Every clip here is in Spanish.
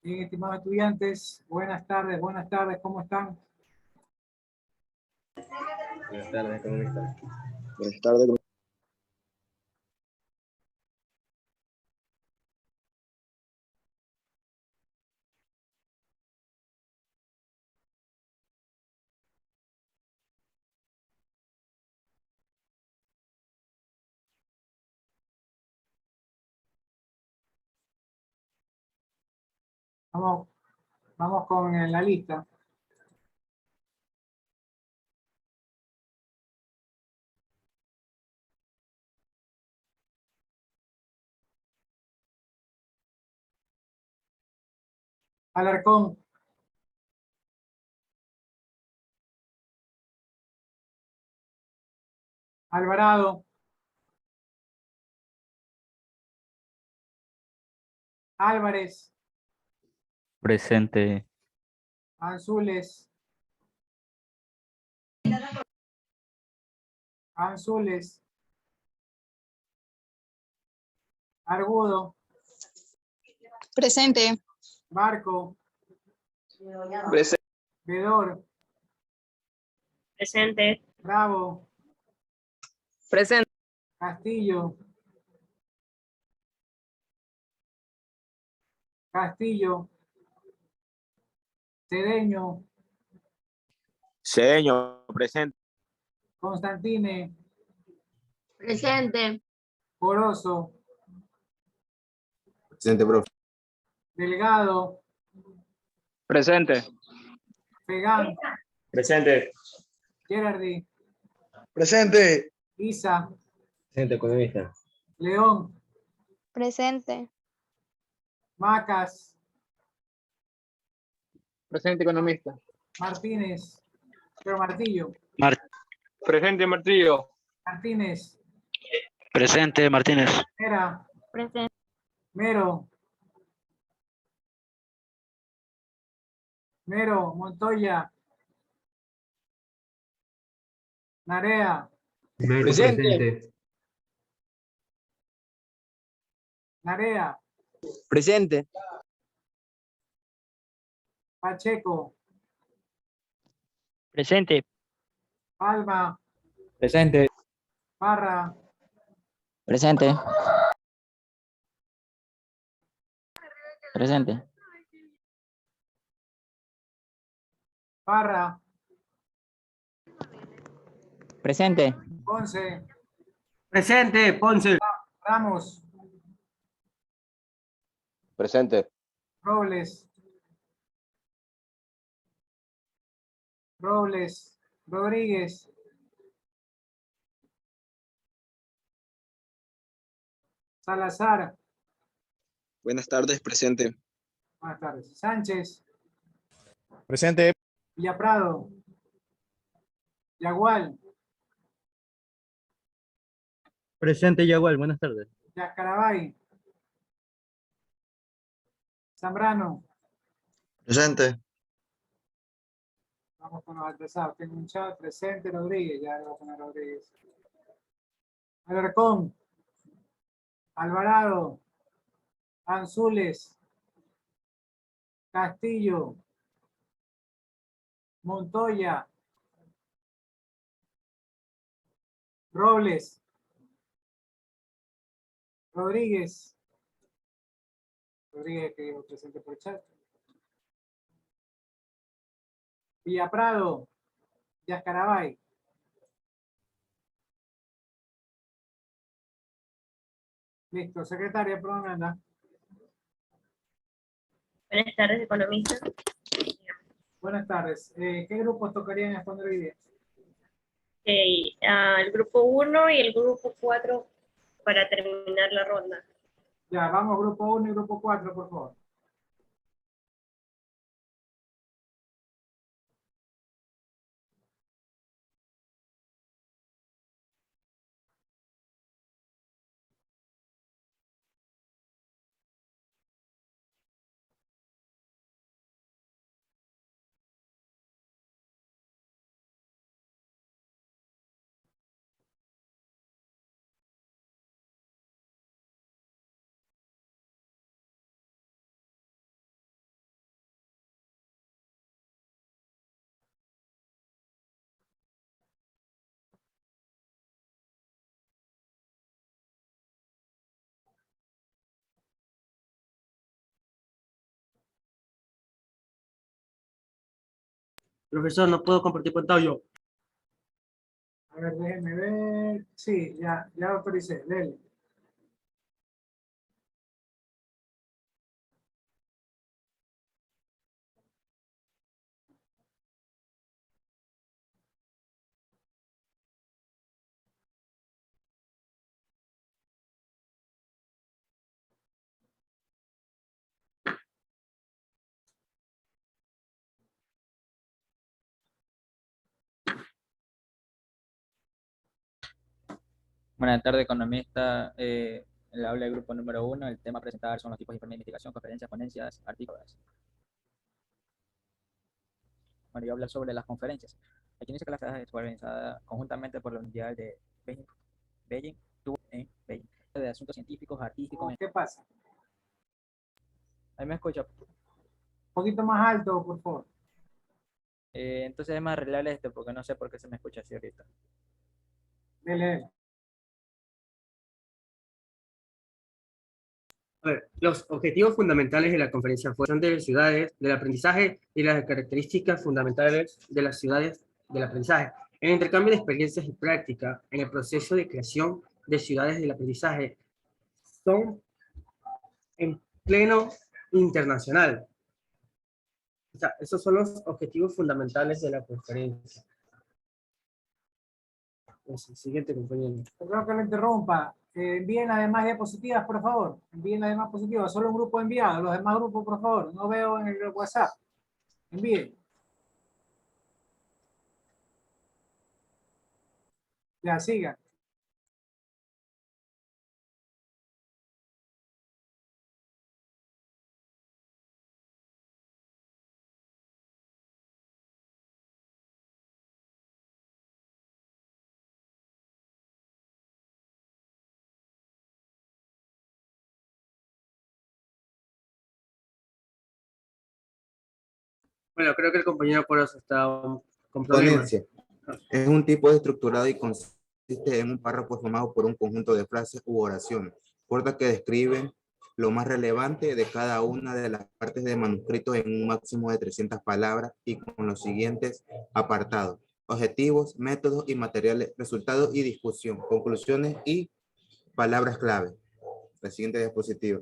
Bien, estimados estudiantes, buenas tardes, ¿cómo están? Buenas tardes, economista. Buenas tardes. Vamos con la lista. Alarcón. Alvarado. Álvarez. Presente. Anzules. Anzules. Argudo. Presente. Barco. Presente. Vedor. Presente. Bravo. Presente. Castillo. Castillo. Cedeño. Cedeño, presente. Constantine. Presente. Corozo. Presente, profe. Delgado. Presente. Fegán. Presente. Gerardi. Presente. Isa. Presente, economista. León. Presente. Macas. Presente, economista. Martínez. Pero Martillo. Presente, Martillo. Martínez. Presente, Martínez. Mera. Presente. Mero. Mero. Montoya. Narea. Presente. Narea. Presente. Pacheco. Presente. Palma. Presente. Parra. Presente. Presente. Parra. Presente. Ponce. Presente, Ponce. Ramos. Presente. Robles. Robles. Rodríguez. Salazar. Buenas tardes, presente. Buenas tardes. Sánchez. Presente. Villaprado. Yagual. Presente, Yagual. Buenas tardes. Yascarabay. Zambrano. Presente. Vamos con los atrasados. Tengo un chat presente. Rodríguez. Ya le voy a poner Rodríguez. Alarcón. Alvarado. Anzules. Castillo. Montoya. Robles. Rodríguez. Rodríguez que lo presente por el chat. Villaprado. Yascarabay. Listo. Secretaria, ¿por dónde anda? Buenas tardes, economista. Buenas tardes. ¿Qué grupos tocarían exponer hoy día? El grupo 1 y el grupo 4 para terminar la ronda. Ya, vamos, grupo 1 y grupo 4, por favor. Profesor, no puedo compartir pantalla. A ver, déjenme ver. Sí, ya autoricé. Dele. Buenas tardes, economista. El habla del grupo número 1. El tema a presentar son los tipos de informe de investigación, conferencias, ponencias, artículos. Bueno, yo hablo sobre las conferencias. Aquí dice que la clase fue organizada conjuntamente por la Unidad de Beijing, en Beijing, de asuntos científicos, artísticos. ¿Qué pasa? Ahí me escucha. Un poquito más alto, por favor. Entonces es más arreglable esto porque no sé por qué se me escucha así ahorita. Dele. A ver, los objetivos fundamentales de la conferencia fueron de ciudades del aprendizaje y las características fundamentales de las ciudades del aprendizaje. El intercambio de experiencias y práctica en el proceso de creación de ciudades del aprendizaje son en pleno internacional. O sea, esos son los objetivos fundamentales de la conferencia. Pues, el siguiente, compañero. Perdón que lo interrumpa. Envíen las demás diapositivas, por favor. Envíen las demás diapositivas. Solo un grupo enviado. Los demás grupos, por favor. No veo en el WhatsApp. Envíen. Ya, sigan. Bueno, creo que el compañero Poros está con problemas. Ponencia. Es un tipo de estructurado y consiste en un párrafo formado por un conjunto de frases u oraciones cortas que describen lo más relevante de cada una de las partes del manuscrito en un máximo de 300 palabras y con los siguientes apartados: objetivos, métodos y materiales, resultados y discusión, conclusiones y palabras clave. La siguiente diapositiva.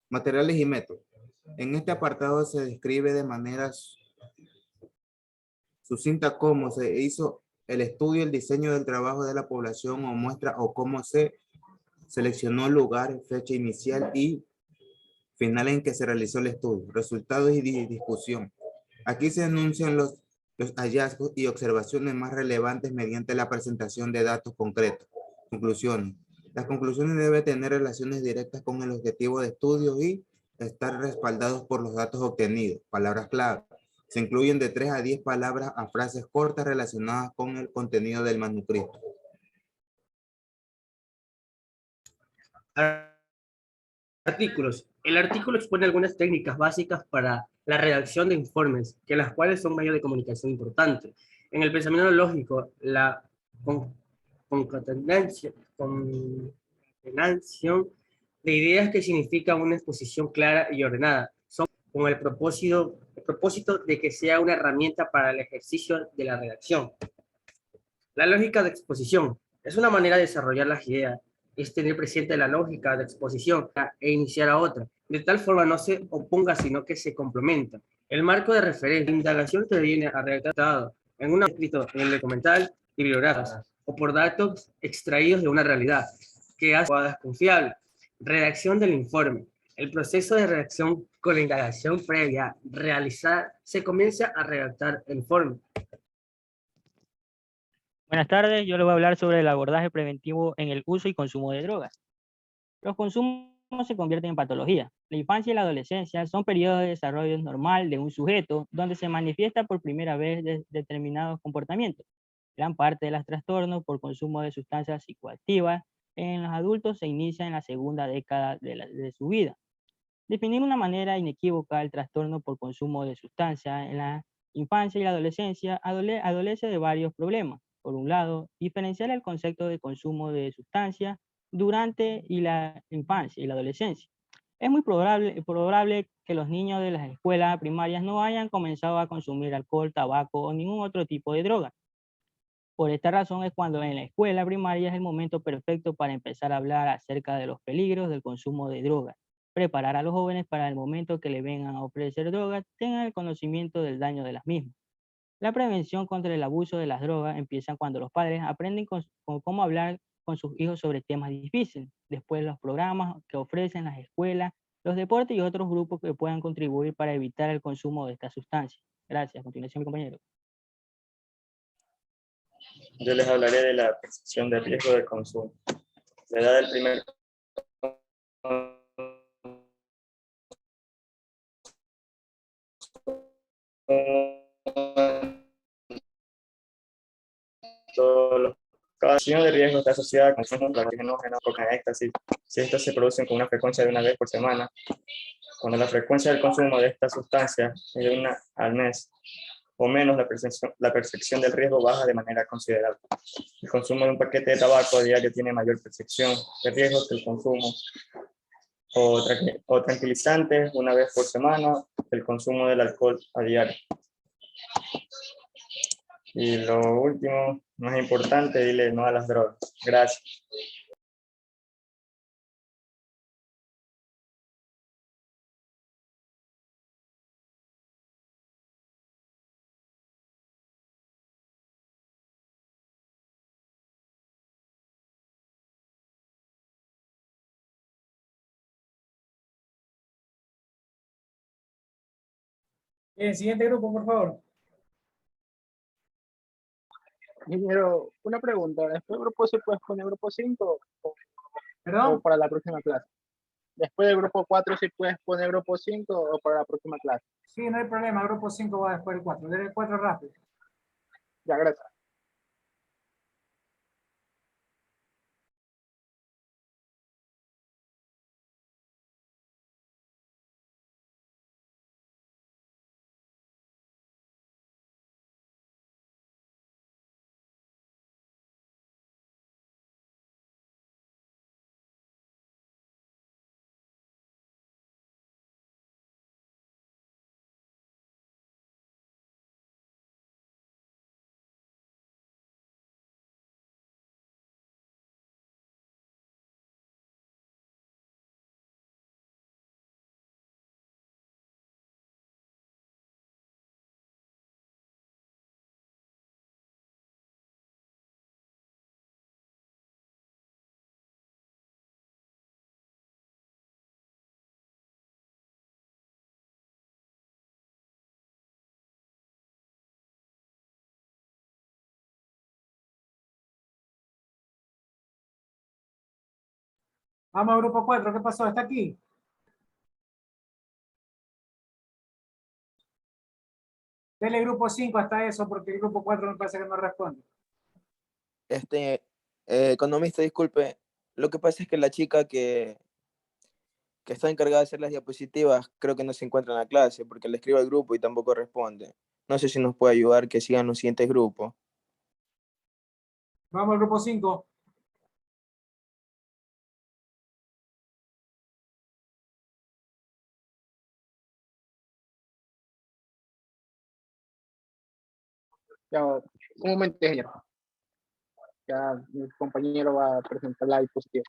Materiales y métodos. En este apartado se describe de manera sucinta cómo se hizo el estudio, el diseño del trabajo de la población o muestra o cómo se seleccionó el lugar, fecha inicial y final en que se realizó el estudio, resultados y discusión. Aquí se enuncian los hallazgos y observaciones más relevantes mediante la presentación de datos concretos. Conclusiones. Las conclusiones deben tener relaciones directas con el objetivo de estudio y estar respaldados por los datos obtenidos. Palabras clave. Se incluyen de 3 a 10 palabras a frases cortas relacionadas con el contenido del manuscrito. Artículos. El artículo expone algunas técnicas básicas para la redacción de informes, que las cuales son medios de comunicación importantes. En el pensamiento lógico, la concatenación de ideas que significa una exposición clara y ordenada, son con el propósito de que sea una herramienta para el ejercicio de la redacción. La lógica de exposición es una manera de desarrollar las ideas, es tener presente la lógica de exposición e iniciar a otra. De tal forma no se oponga, sino que se complementa. El marco de referencia, la indagación que viene a redactado en un escrito en el documental y bibliográficos, o por datos extraídos de una realidad, que hace confiable. Redacción del informe. El proceso de redacción con la indagación previa realizada se comienza a redactar el informe. Buenas tardes, yo les voy a hablar sobre el abordaje preventivo en el uso y consumo de drogas. Los consumos se convierten en patología. La infancia y la adolescencia son periodos de desarrollo normal de un sujeto donde se manifiesta por primera vez determinados comportamientos. Gran parte de los trastornos por consumo de sustancias psicoactivas en los adultos se inicia en la segunda década de su vida. Definir de una manera inequívoca el trastorno por consumo de sustancias en la infancia y la adolescencia adolece de varios problemas. Por un lado, diferenciar el concepto de consumo de sustancias durante la infancia y la adolescencia. Es muy probable que los niños de las escuelas primarias no hayan comenzado a consumir alcohol, tabaco o ningún otro tipo de droga. Por esta razón es cuando en la escuela primaria es el momento perfecto para empezar a hablar acerca de los peligros del consumo de drogas, preparar a los jóvenes para el momento que le vengan a ofrecer drogas, tengan el conocimiento del daño de las mismas. La prevención contra el abuso de las drogas empieza cuando los padres aprenden con cómo hablar con sus hijos sobre temas difíciles. Después los programas que ofrecen las escuelas, los deportes y otros grupos que puedan contribuir para evitar el consumo de estas sustancias. Gracias. A continuación, mi compañero. Yo les hablaré de la percepción de riesgo del consumo. La edad del primer cada acción de riesgo está asociada con consumos de alucinógenos, cocaína, éxtasis. Si estos se producen con una frecuencia de una vez por semana, cuando la frecuencia del consumo de esta sustancia es de una al mes o menos, la percepción del riesgo baja de manera considerable. El consumo de un paquete de tabaco a diario tiene mayor percepción de riesgo que el consumo o tranquilizantes una vez por semana, el consumo del alcohol a diario. Y lo último, más importante, dile no a las drogas. Gracias. Bien, siguiente grupo, por favor. Ingeniero, una pregunta. ¿Después del grupo se puede poner grupo 5 o ¿Perdón? para la próxima clase? Después del grupo 4 se puede poner grupo 5 o para la próxima clase. Sí, no hay problema. Grupo 5 va después del 4. Dele el 4 rápido. Ya, gracias. Vamos al grupo 4. ¿Qué pasó? ¿Está aquí? Dele grupo 5 hasta eso, porque el grupo 4 me parece que no responde. Economista, disculpe. Lo que pasa es que la chica que está encargada de hacer las diapositivas creo que no se encuentra en la clase porque le escribo al grupo y tampoco responde. No sé si nos puede ayudar que sigan los siguientes grupos. Vamos al grupo 5. Ya, un momento, ingeniero. Ya mi compañero va a presentar la diapositiva.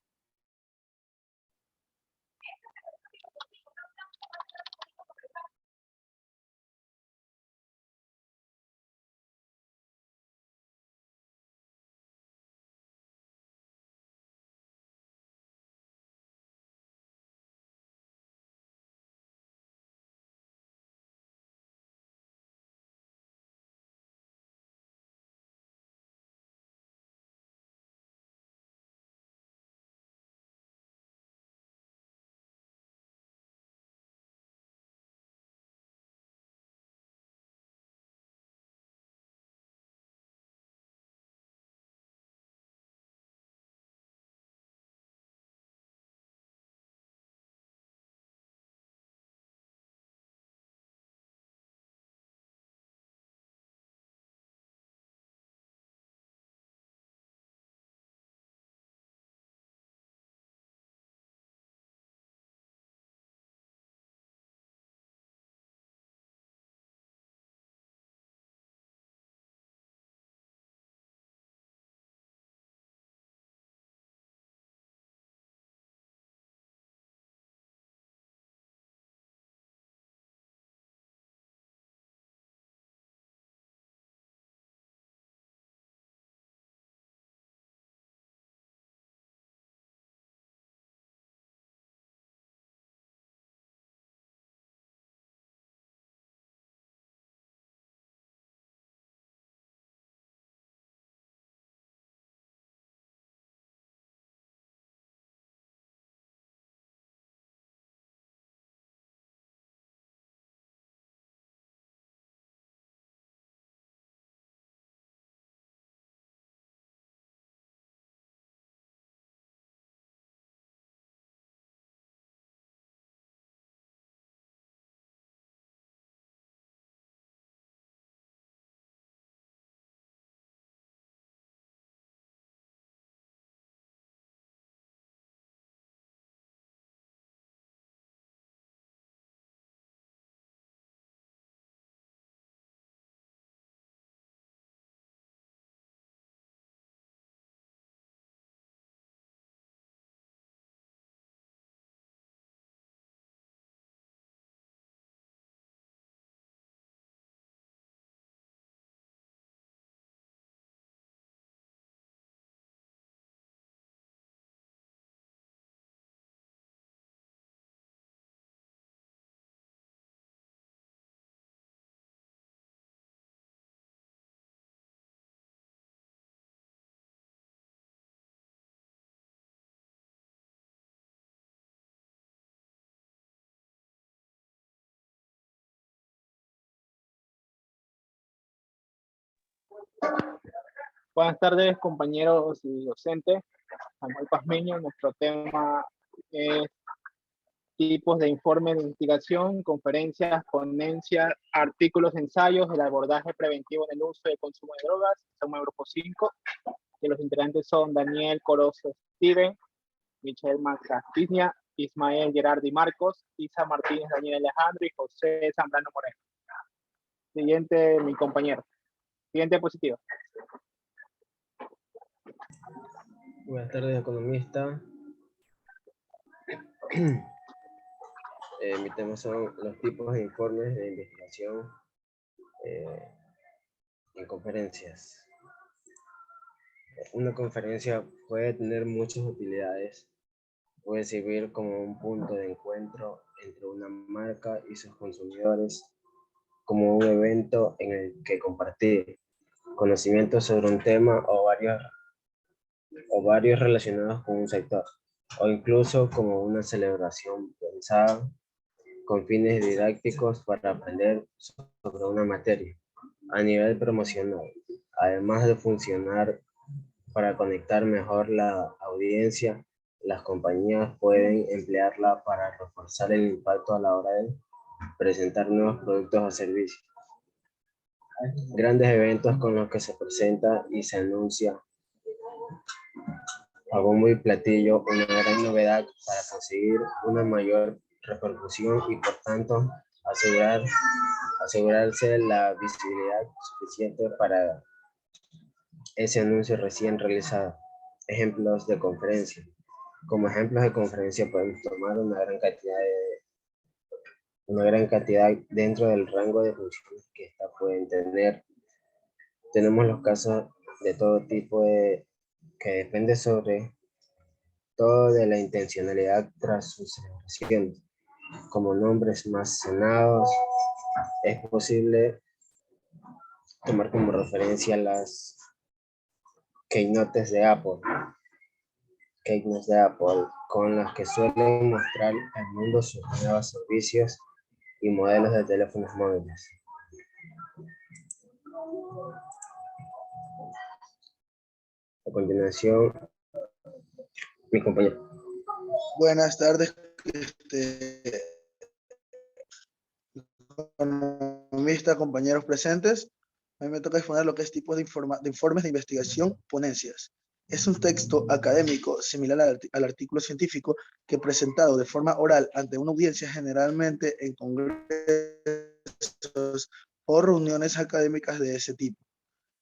Buenas tardes, compañeros y docentes. Samuel Pazmeño, nuestro tema es tipos de informes de investigación, conferencias, ponencias, artículos, ensayos, el abordaje preventivo en el uso y consumo de drogas. Somos el grupo 5, que los integrantes son Daniel Corozo Steven, Michelle Macastiña, Ismael Gerardi Marcos, Isa Martínez, Daniel Alejandro y José Zambrano Moreno. Siguiente, mi compañero. Siguiente diapositiva. Buenas tardes, economista. Mi tema son los tipos de informes de investigación en conferencias. Una conferencia puede tener muchas utilidades. Puede servir como un punto de encuentro entre una marca y sus consumidores, como un evento en el que compartir conocimientos sobre un tema o varios relacionados con un sector, o incluso como una celebración pensada con fines didácticos para aprender sobre una materia a nivel promocional, además de funcionar para conectar mejor la audiencia. Las compañías pueden emplearla para reforzar el impacto a la hora de presentar nuevos productos o servicios. Grandes eventos con los que se presenta y se anuncia a bombo y platillo una gran novedad para conseguir una mayor repercusión y por tanto asegurarse la visibilidad suficiente para ese anuncio recién realizado. Ejemplos de conferencia. Como ejemplos de conferencia podemos tomar una gran cantidad dentro del rango de funciones que esta pueden tener. Tenemos los casos de todo tipo que depende sobre todo de la intencionalidad tras su celebración. Como nombres más sonados, es posible tomar como referencia las keynotes de Apple, con las que suelen mostrar al mundo sus nuevos servicios y modelos de teléfonos móviles. A continuación, mi compañero. Buenas tardes, economista, compañeros presentes. A mí me toca exponer lo que es tipo de informes de investigación, ponencias. Es un texto académico similar al artículo científico que presentado de forma oral ante una audiencia, generalmente en congresos o reuniones académicas de ese tipo.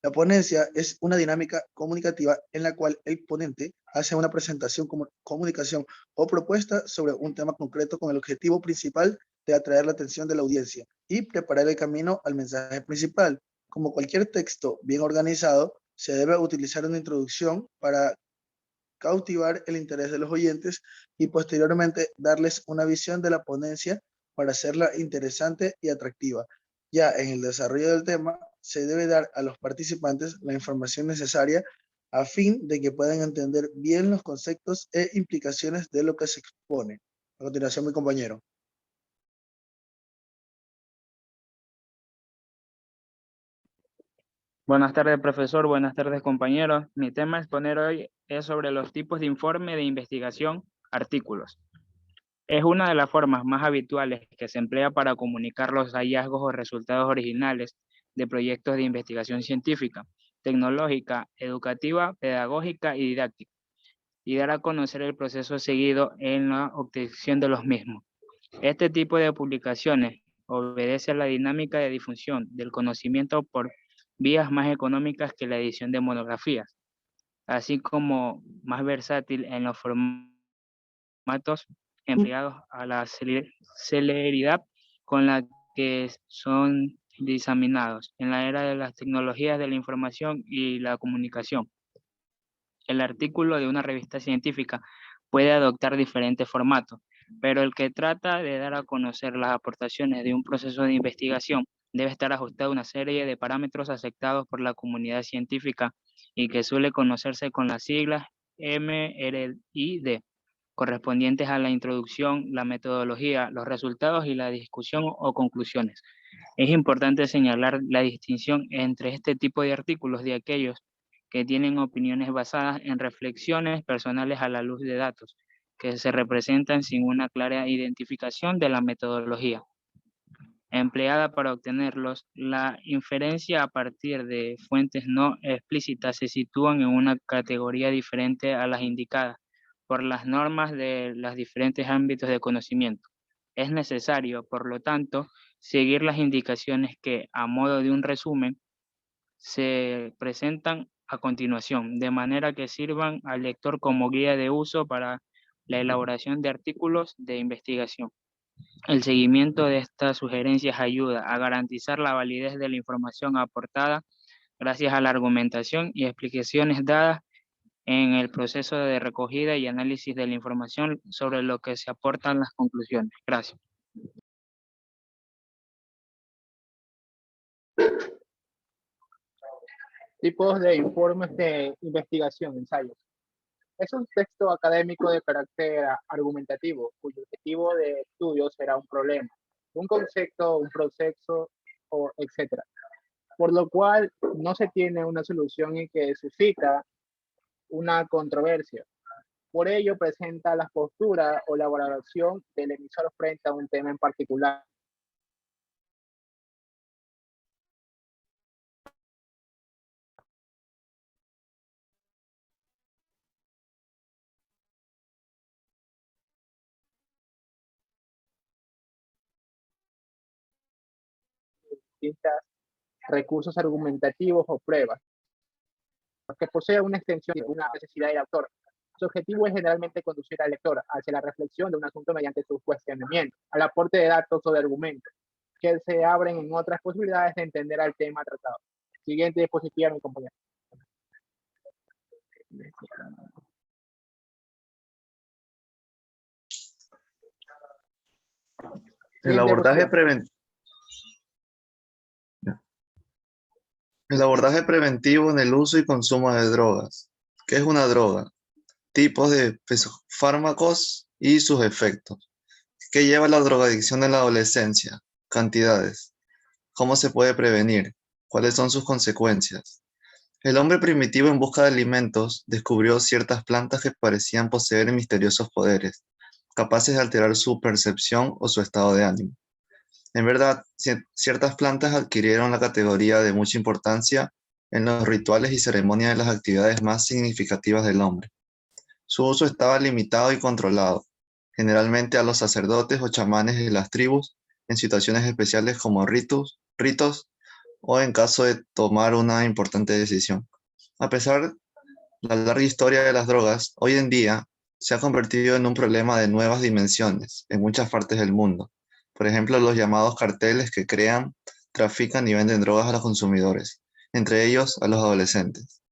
La ponencia es una dinámica comunicativa en la cual el ponente hace una presentación, comunicación o propuesta sobre un tema concreto con el objetivo principal de atraer la atención de la audiencia y preparar el camino al mensaje principal. Como cualquier texto bien organizado, se debe utilizar una introducción para cautivar el interés de los oyentes y posteriormente darles una visión de la ponencia para hacerla interesante y atractiva. Ya en el desarrollo del tema, se debe dar a los participantes la información necesaria a fin de que puedan entender bien los conceptos e implicaciones de lo que se expone. A continuación, mi compañero. Buenas tardes, profesor. Buenas tardes, compañeros. Mi tema a exponer hoy es sobre los tipos de informe de investigación, artículos. Es una de las formas más habituales que se emplea para comunicar los hallazgos o resultados originales de proyectos de investigación científica, tecnológica, educativa, pedagógica y didáctica, y dar a conocer el proceso seguido en la obtención de los mismos. Este tipo de publicaciones obedece a la dinámica de difusión del conocimiento por vías más económicas que la edición de monografías, así como más versátil en los formatos empleados a la celeridad con la que son diseminados en la era de las tecnologías de la información y la comunicación. El artículo de una revista científica puede adoptar diferentes formatos, pero el que trata de dar a conocer las aportaciones de un proceso de investigación debe estar ajustado a una serie de parámetros aceptados por la comunidad científica y que suele conocerse con las siglas MRID, correspondientes a la introducción, la metodología, los resultados y la discusión o conclusiones. Es importante señalar la distinción entre este tipo de artículos de aquellos que tienen opiniones basadas en reflexiones personales a la luz de datos, que se representan sin una clara identificación de la metodología empleada para obtenerlos. La inferencia a partir de fuentes no explícitas se sitúan en una categoría diferente a las indicadas por las normas de los diferentes ámbitos de conocimiento. Es necesario, por lo tanto, seguir las indicaciones que, a modo de un resumen, se presentan a continuación, de manera que sirvan al lector como guía de uso para la elaboración de artículos de investigación. El seguimiento de estas sugerencias ayuda a garantizar la validez de la información aportada gracias a la argumentación y explicaciones dadas en el proceso de recogida y análisis de la información sobre lo que se aportan las conclusiones. Gracias. Tipos de informes de investigación, ensayos. Es un texto académico de carácter argumentativo, cuyo objetivo de estudio será un problema, un concepto, un proceso, etc. Por lo cual no se tiene una solución y que suscita una controversia. Por ello presenta la postura o la valoración del emisor frente a un tema en particular. Distintos recursos argumentativos o pruebas, que posee una extensión de una necesidad del autor. Su objetivo es generalmente conducir al lector hacia la reflexión de un asunto mediante su cuestionamiento, al aporte de datos o de argumentos, que se abren en otras posibilidades de entender al tema tratado. Siguiente diapositiva, mi compañero. El abordaje preventivo en el uso y consumo de drogas. ¿Qué es una droga? Tipos de fármacos y sus efectos. ¿Qué lleva la drogadicción en la adolescencia? Cantidades. ¿Cómo se puede prevenir? ¿Cuáles son sus consecuencias? El hombre primitivo en busca de alimentos descubrió ciertas plantas que parecían poseer misteriosos poderes, capaces de alterar su percepción o su estado de ánimo. En verdad, ciertas plantas adquirieron la categoría de mucha importancia en los rituales y ceremonias de las actividades más significativas del hombre. Su uso estaba limitado y controlado, generalmente a los sacerdotes o chamanes de las tribus, en situaciones especiales como ritos o en caso de tomar una importante decisión. A pesar de la larga historia de las drogas, hoy en día se ha convertido en un problema de nuevas dimensiones en muchas partes del mundo. Por ejemplo, los llamados carteles que crean, trafican y venden drogas a los consumidores, entre ellos a los adolescentes.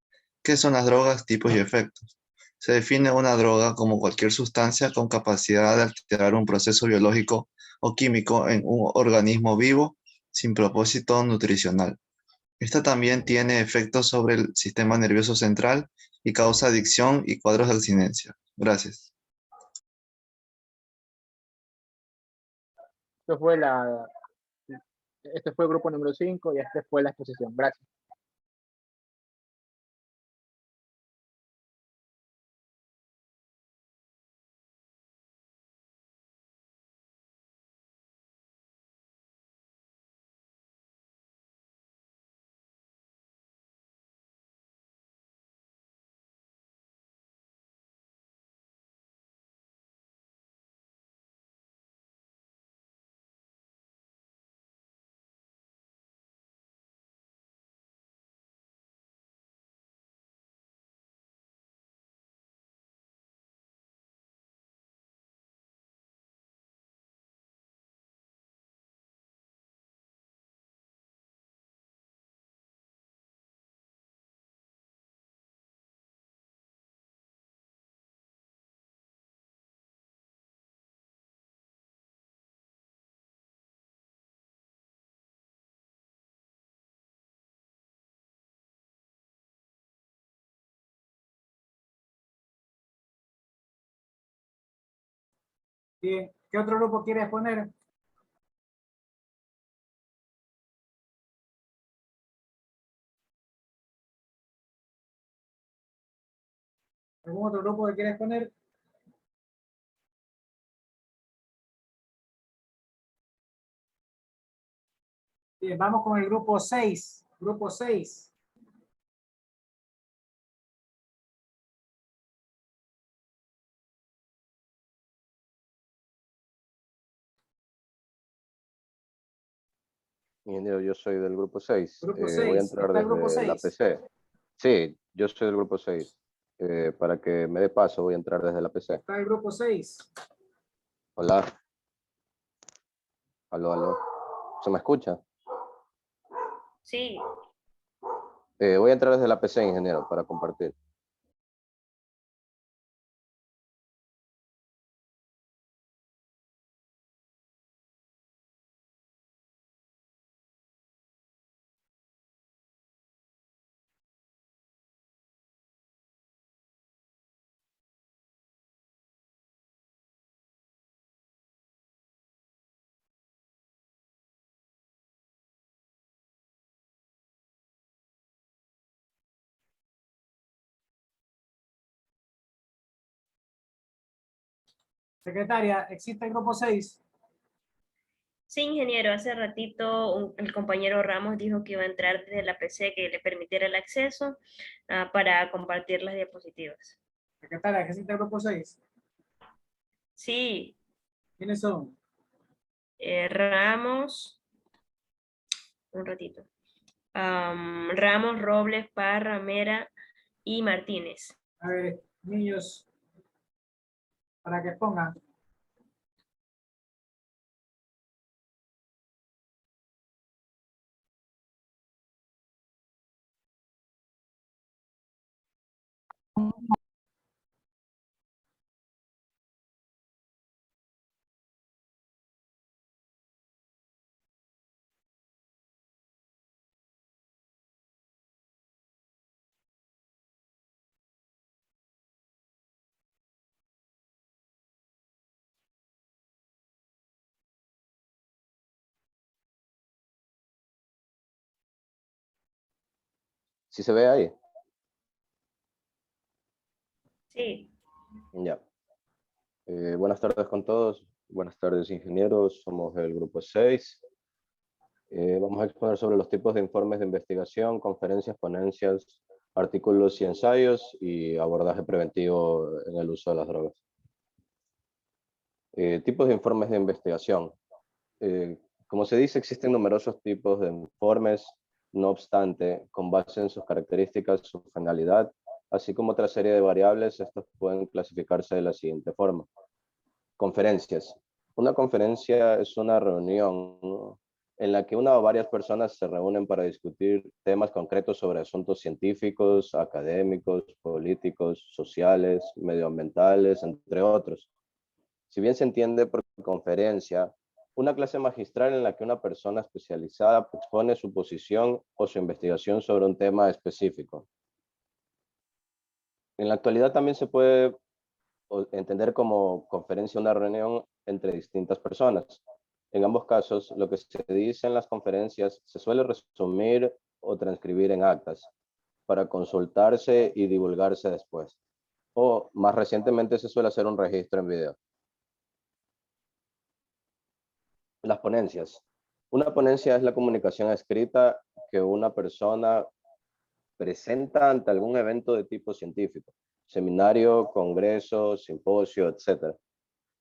¿Qué son las drogas, tipos y efectos? Se define una droga como cualquier sustancia con capacidad de alterar un proceso biológico o químico en un organismo vivo sin propósito nutricional. Esta también tiene efectos sobre el sistema nervioso central y causa adicción y cuadros de abstinencia. Gracias. Este fue el grupo número 5 y este fue la exposición. Gracias. Bien, ¿qué otro grupo quiere exponer? ¿Algún otro grupo que quiera exponer? Bien, vamos con el grupo 6. Grupo 6. Ingeniero, yo soy del grupo 6. Grupo Voy a 6. entrar ¿Está el grupo desde la 6? PC. Sí, yo soy del grupo 6. Para que me dé paso, voy a entrar desde la PC. ¿Está el grupo 6? Hola. Aló, aló. ¿Se me escucha? Sí. Voy a entrar desde la PC, ingeniero, para compartir. Secretaria, ¿existe el grupo 6? Sí, ingeniero, hace ratito el compañero Ramos dijo que iba a entrar desde la PC que le permitiera el acceso para compartir las diapositivas. Secretaria, ¿existe el grupo 6? Sí. ¿Quiénes son? Ramos, un ratito. Ramos, Robles, Parra, Mera y Martínez. A ver, niños, para que pongan. ¿Sí se ve ahí? Sí. Ya. Buenas tardes con todos. Buenas tardes, ingenieros. Somos el grupo 6. Vamos a exponer sobre los tipos de informes de investigación, conferencias, ponencias, artículos y ensayos y abordaje preventivo en el uso de las drogas. Tipos de informes de investigación. Como se dice, existen numerosos tipos de informes, no obstante, con base en sus características, su finalidad, así como otra serie de variables, estos pueden clasificarse de la siguiente forma. Conferencias. Una conferencia es una reunión en la que una o varias personas se reúnen para discutir temas concretos sobre asuntos científicos, académicos, políticos, sociales, medioambientales, entre otros. Si bien se entiende por conferencia, una clase magistral en la que una persona especializada expone su posición o su investigación sobre un tema específico. En la actualidad también se puede entender como conferencia una reunión entre distintas personas. En ambos casos, lo que se dice en las conferencias se suele resumir o transcribir en actas para consultarse y divulgarse después. O más recientemente se suele hacer un registro en video. Las ponencias. Una ponencia es la comunicación escrita que una persona presenta ante algún evento de tipo científico, seminario, congreso, simposio, etc.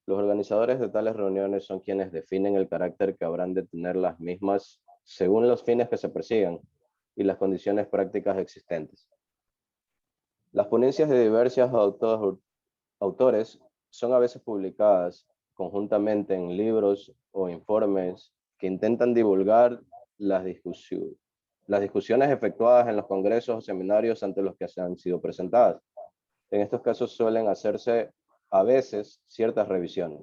Los organizadores de tales reuniones son quienes definen el carácter que habrán de tener las mismas según los fines que se persigan y las condiciones prácticas existentes. Las ponencias de diversos autores son a veces publicadas conjuntamente en libros o informes que intentan divulgar las discusiones efectuadas en los congresos o seminarios ante los que se han sido presentadas. En estos casos suelen hacerse a veces ciertas revisiones,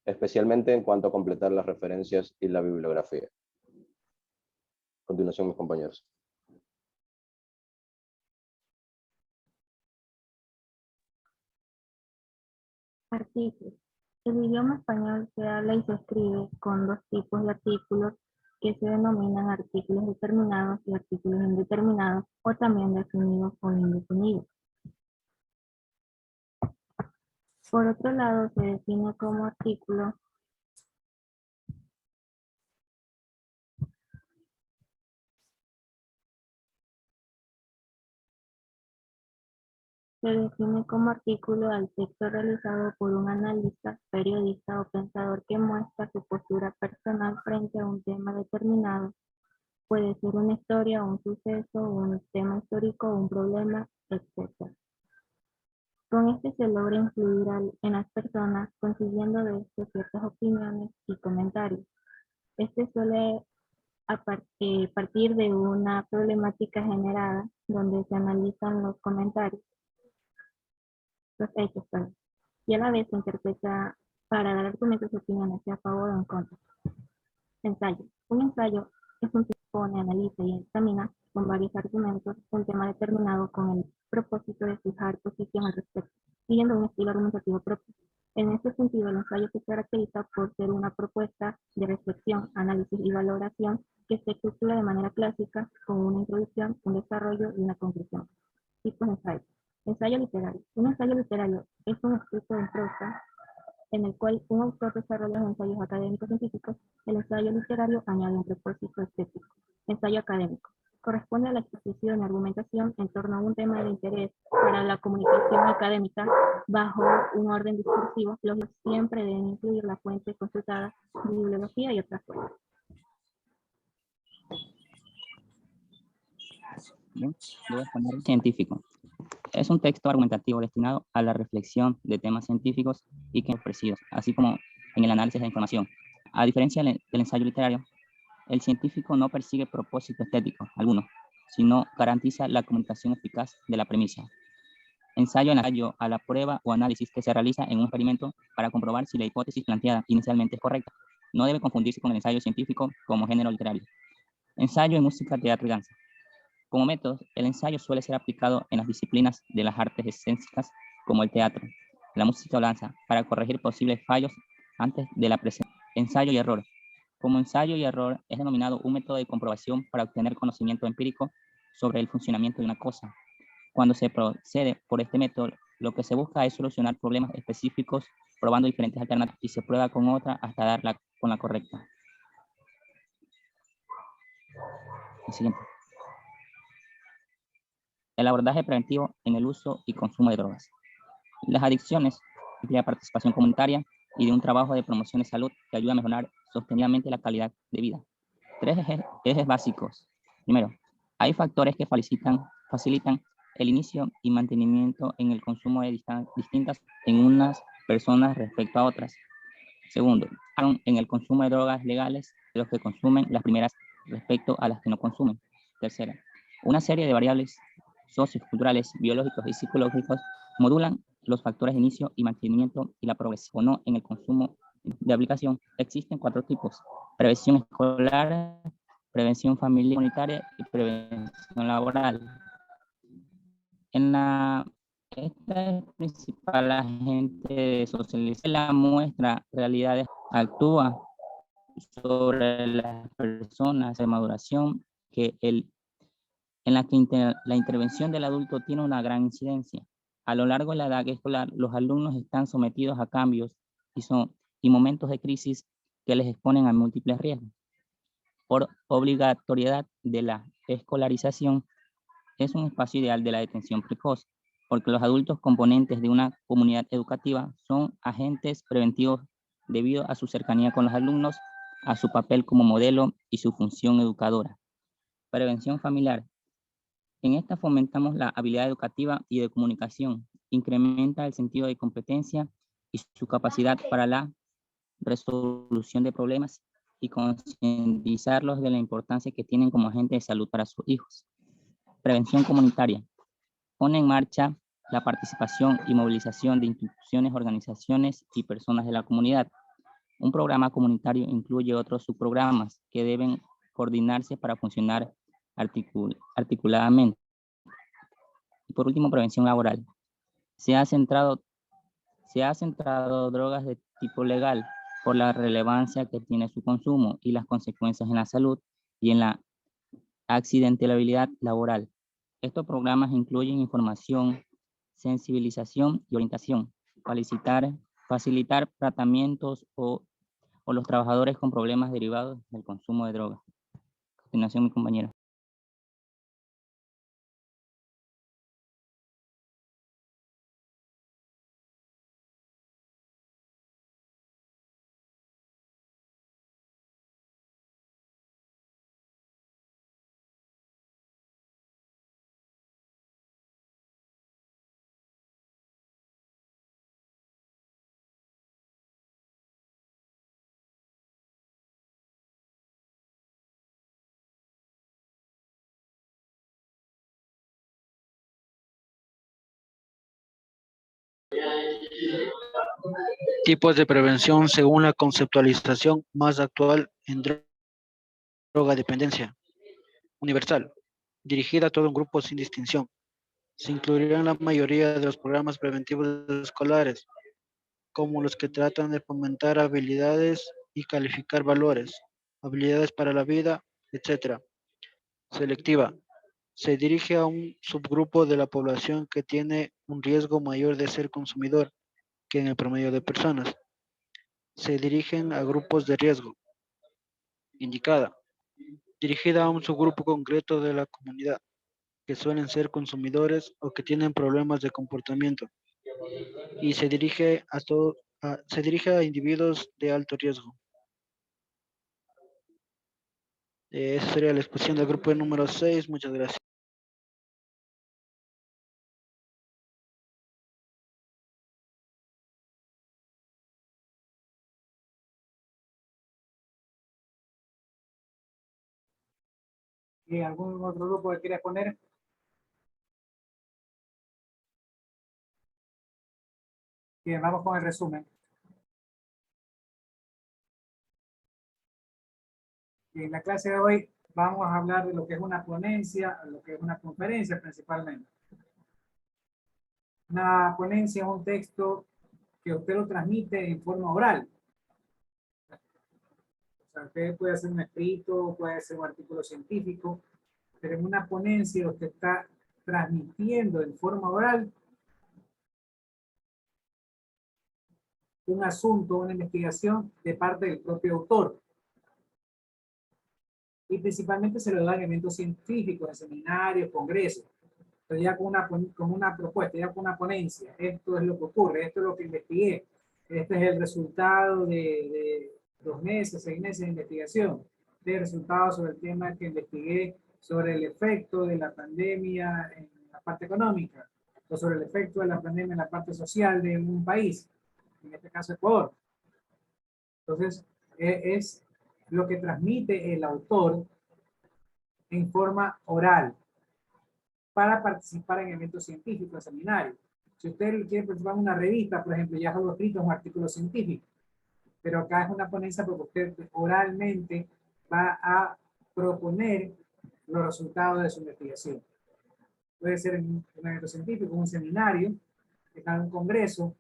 especialmente en cuanto a completar las referencias y la bibliografía. A continuación, mis compañeros. Artículos. El idioma español se habla y se escribe con dos tipos de artículos que se denominan artículos determinados y artículos indeterminados o también definidos o indefinidos. Por otro lado, se define como artículo al texto realizado por un analista, periodista o pensador que muestra su postura personal frente a un tema determinado. Puede ser una historia, un suceso, un tema histórico, un problema, etc. Con este se logra influir en las personas, consiguiendo de esto ciertas opiniones y comentarios. Este suele partir de una problemática generada, donde se analizan los comentarios, los hechos, perdón, y a la vez se interpreta para dar argumentos y opiniones a favor o en contra. Ensayo. Un ensayo es un que expone, analiza y examina con varios argumentos un tema determinado con el propósito de fijar posición al respecto, siguiendo un estilo argumentativo propio. En este sentido, el ensayo se caracteriza por ser una propuesta de reflexión, análisis y valoración que se estructura de manera clásica con una introducción, un desarrollo y una conclusión. Tipos de ensayo. Ensayo literario. Un ensayo literario es un escrito en prosa en el cual un autor desarrolla los ensayos académicos científicos. El ensayo literario añade un propósito estético. Ensayo académico. Corresponde a la exposición y argumentación en torno a un tema de interés para la comunicación académica bajo un orden discursivo. Los siempre deben incluir la fuente consultada, bibliografía y otras fuentes. Bien, voy a exponer científico. Es un texto argumentativo destinado a la reflexión de temas científicos y que ofrecidos, así como en el análisis de información. A diferencia del ensayo literario, el científico no persigue propósito estético alguno, sino garantiza la comunicación eficaz de la premisa. Ensayo a la prueba o análisis que se realiza en un experimento para comprobar si la hipótesis planteada inicialmente es correcta. No debe confundirse con el ensayo científico como género literario. Ensayo en música, teatro y danza. Como método, el ensayo suele ser aplicado en las disciplinas de las artes escénicas como el teatro, la música o danza, para corregir posibles fallos antes de la presentación. Ensayo y error. Como ensayo y error es denominado un método de comprobación para obtener conocimiento empírico sobre el funcionamiento de una cosa. Cuando se procede por este método, lo que se busca es solucionar problemas específicos probando diferentes alternativas y se prueba con otra hasta dar con la correcta. El siguiente. El abordaje preventivo en el uso y consumo de drogas. Las adicciones implican participación comunitaria y de un trabajo de promoción de salud que ayuda a mejorar sostenidamente la calidad de vida. 3 ejes básicos. Primero, hay factores que facilitan el inicio y mantenimiento en el consumo de distintas en unas personas respecto a otras. Segundo, en el consumo de drogas legales de los que consumen las primeras respecto a las que no consumen. Tercera, una serie de variables socioculturales, biológicos y psicológicos modulan los factores de inicio y mantenimiento y la progresión o no en el consumo de aplicación. Existen 4 tipos: prevención escolar, prevención familiar comunitaria y prevención laboral. Esta es principal agente de socialización. La muestra realidades actúa sobre las personas de maduración en la que la intervención del adulto tiene una gran incidencia. A lo largo de la edad escolar, los alumnos están sometidos a cambios y momentos de crisis que les exponen a múltiples riesgos. Por obligatoriedad de la escolarización, es un espacio ideal de la detención precoz, porque los adultos componentes de una comunidad educativa son agentes preventivos debido a su cercanía con los alumnos, a su papel como modelo y su función educadora. Prevención familiar. En esta fomentamos la habilidad educativa y de comunicación, incrementa el sentido de competencia y su capacidad para la resolución de problemas y concientizarlos de la importancia que tienen como agente de salud para sus hijos. Prevención comunitaria. Pone en marcha la participación y movilización de instituciones, organizaciones y personas de la comunidad. Un programa comunitario incluye otros subprogramas que deben coordinarse para funcionar articuladamente. Y por último, prevención laboral. Se ha centrado drogas de tipo legal por la relevancia que tiene su consumo y las consecuencias en la salud y en la accidentabilidad laboral. Estos programas incluyen información, sensibilización y orientación, facilitar tratamientos o los trabajadores con problemas derivados del consumo de drogas. A continuación, mi compañera. Tipos de prevención según la conceptualización más actual en droga-dependencia. Universal, dirigida a todo un grupo sin distinción. Se incluirán la mayoría de los programas preventivos escolares, como los que tratan de fomentar habilidades y calificar valores, habilidades para la vida, etc. Selectiva, se dirige a un subgrupo de la población que tiene un riesgo mayor de ser consumidor que en el promedio de personas. Se dirigen a grupos de riesgo. Indicada, dirigida a un subgrupo concreto de la comunidad, que suelen ser consumidores o que tienen problemas de comportamiento, y se dirige a individuos de alto riesgo. Esa sería la exposición del grupo número 6. Muchas gracias. ¿Y algún otro grupo que quiera exponer? Bien, vamos con el resumen. En la clase de hoy vamos a hablar de lo que es una ponencia, lo que es una conferencia principalmente. Una ponencia es un texto que usted lo transmite en forma oral. O sea, usted puede hacer un escrito, puede hacer un artículo científico, pero en una ponencia usted está transmitiendo en forma oral un asunto, una investigación de parte del propio autor. Y principalmente se lo da en eventos científicos, en seminarios, congresos. Pero ya con una propuesta, ya con una ponencia. Esto es lo que ocurre, esto es lo que investigué. Este es el resultado de 2 meses, 6 meses de investigación. Este es el resultado sobre el tema que investigué sobre el efecto de la pandemia en la parte económica, o sobre el efecto de la pandemia en la parte social de un país, en este caso Ecuador. Entonces, es lo que transmite el autor en forma oral para participar en eventos científicos, seminarios. Si usted quiere participar en una revista, por ejemplo, ya es algo escrito, es un artículo científico, pero acá es una ponencia porque usted oralmente va a proponer los resultados de su investigación. Puede ser en un evento científico, un seminario, en un congreso,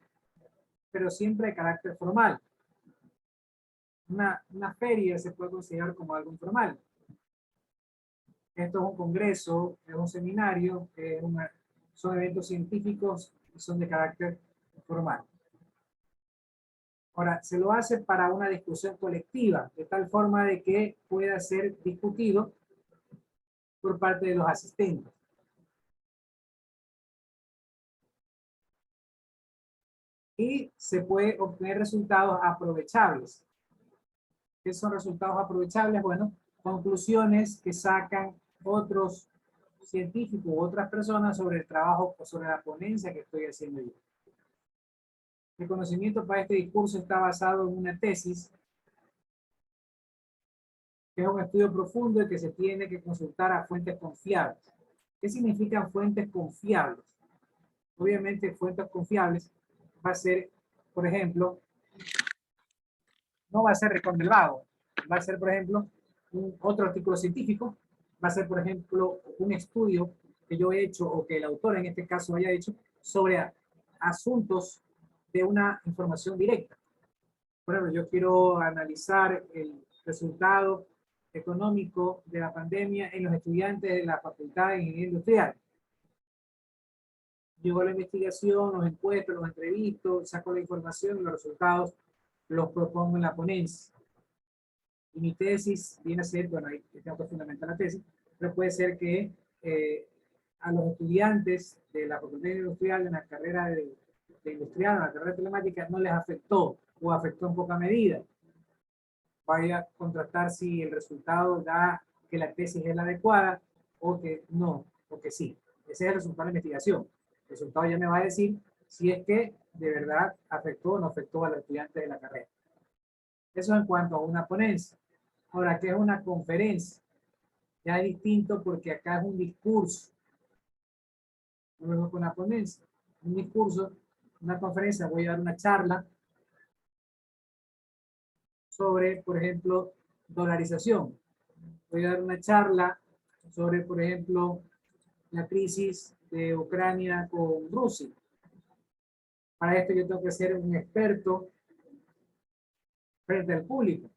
pero siempre de carácter formal. Una feria se puede considerar como algo informal. Esto es un congreso, es un seminario, son eventos científicos y son de carácter formal. Ahora, se lo hace para una discusión colectiva, de tal forma de que pueda ser discutido por parte de los asistentes. Y se puede obtener resultados aprovechables. ¿Qué son resultados aprovechables? Bueno, conclusiones que sacan otros científicos u otras personas sobre el trabajo o sobre la ponencia que estoy haciendo yo. El conocimiento para este discurso está basado en una tesis, que es un estudio profundo y que se tiene que consultar a fuentes confiables. ¿Qué significan fuentes confiables? Obviamente, fuentes confiables va a ser, por ejemplo, no va a ser Rincón del Vago, va a ser, por ejemplo, otro artículo científico, va a ser, por ejemplo, un estudio que yo he hecho o que el autor en este caso haya hecho sobre asuntos de una información directa. Por ejemplo, yo quiero analizar el resultado económico de la pandemia en los estudiantes de la Facultad de Ingeniería Industrial. Yo hago la investigación, los encuesto, los entrevisto, saco la información y los resultados los propongo en la ponencia. Y mi tesis viene a ser, bueno, ahí tengo que fundamentar la tesis, pero puede ser que a los estudiantes de la Facultad Industrial, en la carrera de industrial, en la carrera de telemática, no les afectó o afectó en poca medida. Vaya a contrastar si el resultado da que la tesis es la adecuada o que no, o que sí. Ese es el resultado de la investigación. El resultado ya me va a decir si es que de verdad afectó o no afectó a los estudiantes de la carrera. Eso en cuanto a una ponencia. Ahora, ¿qué es una conferencia? Ya es distinto porque acá es un discurso. No lo veo con una ponencia. Un discurso, una conferencia, voy a dar una charla sobre, por ejemplo, dolarización. Voy a dar una charla sobre, por ejemplo, la crisis de Ucrania con Rusia. Para esto yo tengo que ser un experto frente al público.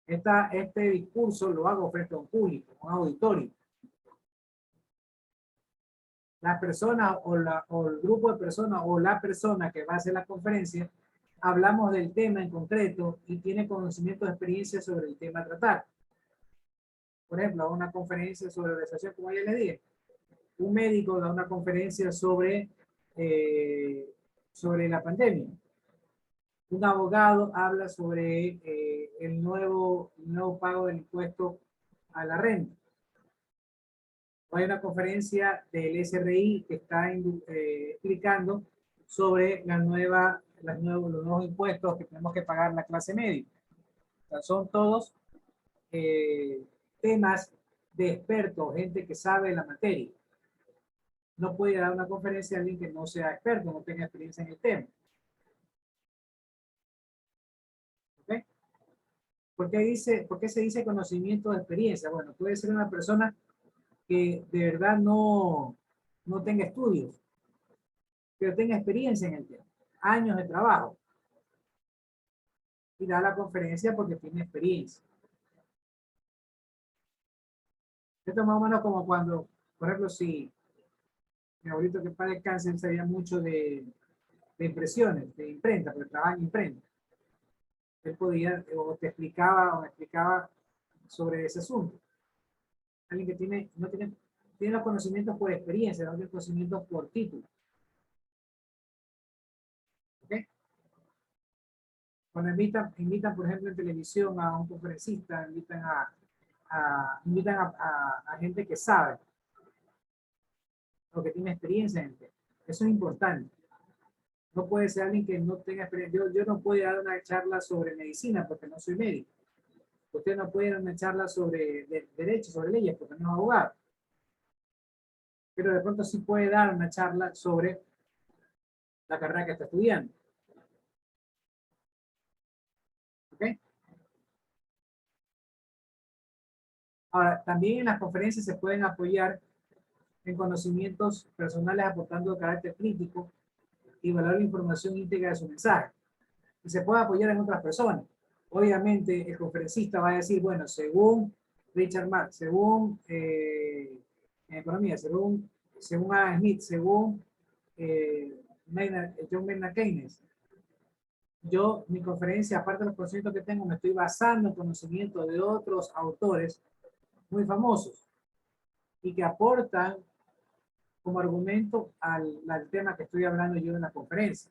Este discurso lo hago frente a un público, un auditorio. La persona o el grupo de personas o la persona que va a hacer la conferencia, hablamos del tema en concreto y tiene conocimiento de experiencia sobre el tema a tratar. Por ejemplo, hago una conferencia sobre organización, como ya le dije. Un médico da una conferencia sobre la pandemia. Un abogado habla sobre el nuevo pago del impuesto a la renta. Hay una conferencia del SRI que está explicando sobre los nuevos impuestos que tenemos que pagar la clase media. O sea, son todos temas de expertos, gente que sabe la materia. No puede dar una conferencia a alguien que no sea experto, no tenga experiencia en el tema. ¿Ok? ¿Por qué se dice conocimiento de experiencia? Bueno, puede ser una persona que de verdad no tenga estudios, pero tenga experiencia en el tema, años de trabajo. Y da la conferencia porque tiene experiencia. Esto es más o menos como cuando, por ejemplo, si mi abuelito que para el cáncer sabía mucho de impresiones, de imprenta, porque trabaja en imprenta. Él podía, o me explicaba sobre ese asunto. Alguien que no tiene los conocimientos por experiencia, no tiene conocimientos por título. ¿Ok? Cuando invitan, por ejemplo, en televisión a un conferencista, invitan a gente que sabe o que tiene experiencia en el tema. Eso es importante. No puede ser alguien que no tenga experiencia. Yo no puedo dar una charla sobre medicina porque no soy médico. Usted no puede dar una charla sobre derecho, sobre leyes porque no es abogado. Pero de pronto sí puede dar una charla sobre la carrera que está estudiando. ¿Ok? Ahora, también en las conferencias se pueden apoyar en conocimientos personales aportando de carácter crítico y valorar la información íntegra de su mensaje. Y se puede apoyar en otras personas. Obviamente, el conferencista va a decir, bueno, según Richard Marx, según en economía, según Adam Smith, según John Maynard Keynes, mi conferencia, aparte de los conocimientos que tengo, me estoy basando en conocimientos de otros autores muy famosos y que aportan como argumento al tema que estoy hablando yo en la conferencia.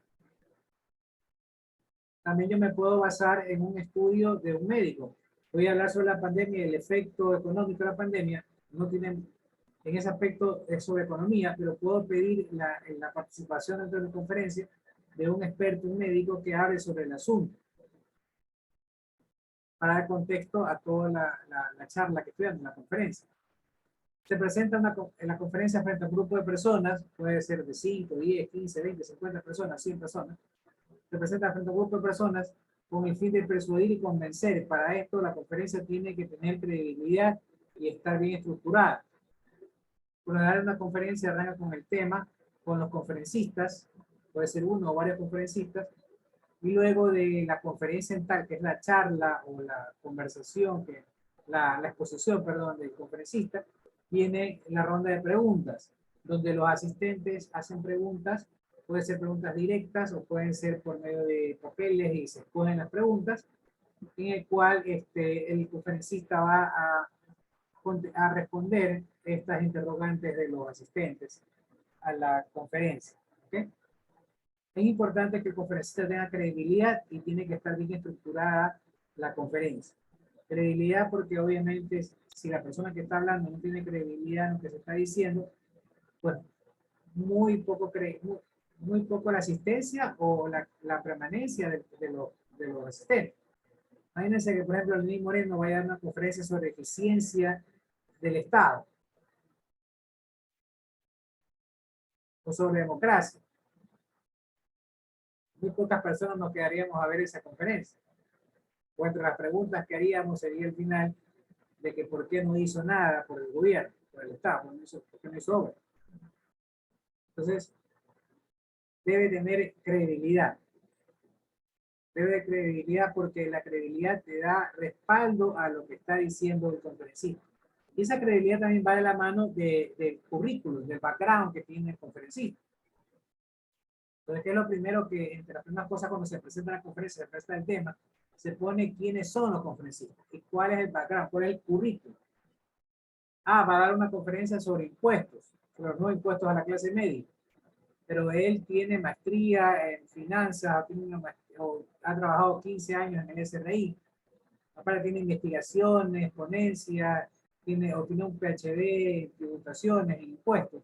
También yo me puedo basar en un estudio de un médico. Voy a hablar sobre la pandemia y el efecto económico de la pandemia. No tienen, en ese aspecto es sobre economía, pero puedo pedir la participación dentro de la conferencia de un experto, un médico que hable sobre el asunto. Para dar contexto a toda la charla que estoy dando en la conferencia. Se presenta en la conferencia frente a un grupo de personas, puede ser de 5, 10, 15, 20, 50 personas, 100 personas. Se presenta frente a un grupo de personas con el fin de persuadir y convencer. Para esto la conferencia tiene que tener credibilidad y estar bien estructurada. Por lo general una conferencia arranca con el tema, con los conferencistas, puede ser uno o varios conferencistas, y luego de la conferencia en tal, que es la charla o la conversación, la exposición, perdón, del conferencista, viene la ronda de preguntas, donde los asistentes hacen preguntas, pueden ser preguntas directas o pueden ser por medio de papeles y se escogen las preguntas, en el cual el conferencista va a responder estas interrogantes de los asistentes a la conferencia. ¿Okay? Es importante que el conferencista tenga credibilidad y tiene que estar bien estructurada la conferencia. Credibilidad porque obviamente si la persona que está hablando no tiene credibilidad en lo que se está diciendo, pues muy poco la asistencia o la permanencia de los asistentes. Imagínense que, por ejemplo, el Lenín Moreno vaya a dar una conferencia sobre eficiencia del Estado o sobre democracia. Muy pocas personas nos quedaríamos a ver esa conferencia. O entre las preguntas que haríamos sería el final de que por qué no hizo nada por el gobierno, por el Estado, por qué no hizo obra. Entonces, debe tener credibilidad. Debe de credibilidad porque la credibilidad te da respaldo a lo que está diciendo el conferencista. Y esa credibilidad también va de la mano del currículum, del background que tiene el conferencista. Entonces, ¿qué es lo primero que, entre las primeras cosas cuando se presenta la conferencia, se presenta el tema, se pone quiénes son los conferencistas y cuál es el background, cuál es el currículum? Va a dar una conferencia sobre impuestos, sobre los nuevos impuestos a la clase media, pero él tiene maestría en finanzas, o ha trabajado 15 años en el SRI, aparte tiene investigaciones, ponencias, tiene un PhD en tributaciones e impuestos.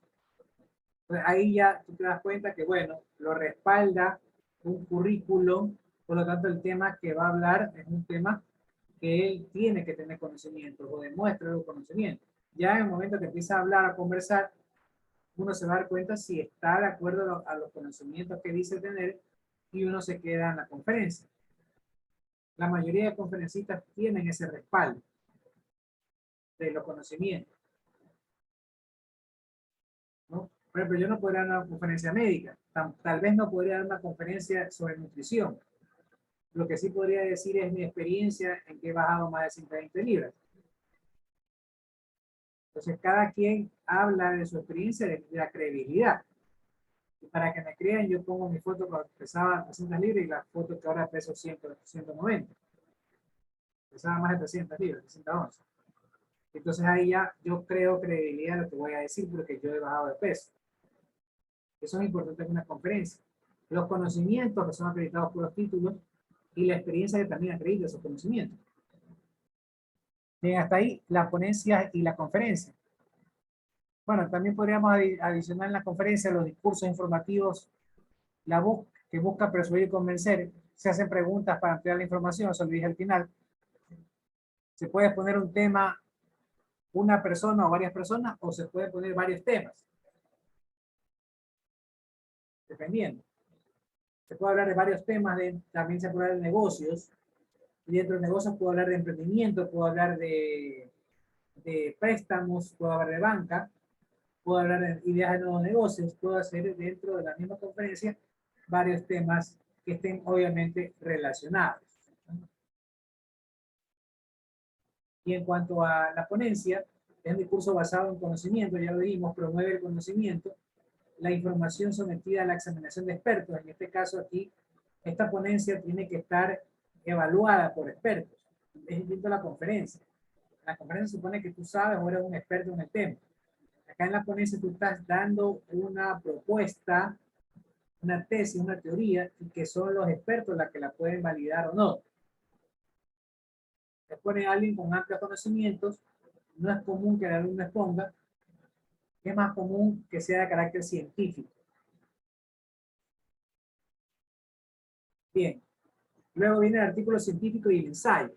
Entonces, ahí ya tú te das cuenta que, bueno, lo respalda un currículum, por lo tanto el tema que va a hablar es un tema que él tiene que tener conocimiento o demuestra el conocimiento. Ya en el momento que empieza a hablar, a conversar, uno se va a dar cuenta si está de acuerdo a los conocimientos que dice tener y uno se queda en la conferencia. La mayoría de conferencistas tienen ese respaldo de los conocimientos, ¿no? Por ejemplo, yo no podría dar una conferencia médica, tal vez no podría dar una conferencia sobre nutrición. Lo que sí podría decir es mi experiencia en que he bajado más de 120 libras. Entonces, cada quien habla de su experiencia, de la credibilidad. Y para que me crean, yo pongo mi foto cuando pesaba 300 libras y la foto que ahora peso 190. Pesaba más de 300 libras, 311. Entonces ahí ya yo creo credibilidad en lo que voy a decir porque yo he bajado de peso. Eso es importante en una conferencia. Los conocimientos que son acreditados por los títulos y la experiencia que también acredita esos conocimientos. Bien, hasta ahí la ponencia y la conferencia. Bueno, también podríamos adicionar en la conferencia los discursos informativos, la voz que busca persuadir y convencer. Se hacen preguntas para ampliar la información, eso lo dije al final. Se puede poner un tema, una persona o varias personas, o se pueden poner varios temas. Dependiendo. Se puede hablar de varios temas, también se puede hablar de negocios. Y dentro de negocios puedo hablar de emprendimiento, puedo hablar de préstamos, puedo hablar de banca, puedo hablar de ideas de nuevos negocios, puedo hacer dentro de la misma conferencia varios temas que estén obviamente relacionados. Y en cuanto a la ponencia, es un discurso basado en conocimiento, ya lo vimos, promueve el conocimiento, la información sometida a la examinación de expertos. En este caso aquí, esta ponencia tiene que estar evaluada por expertos. Es distinto a la conferencia. En la conferencia se supone que tú sabes o eres un experto en el tema. Acá en la ponencia tú estás dando una propuesta, una tesis, una teoría, y que son los expertos los que la pueden validar o no. Se pone alguien con amplios conocimientos, no es común que el alumno exponga, es más común que sea de carácter científico. Bien, luego viene el artículo científico y el ensayo.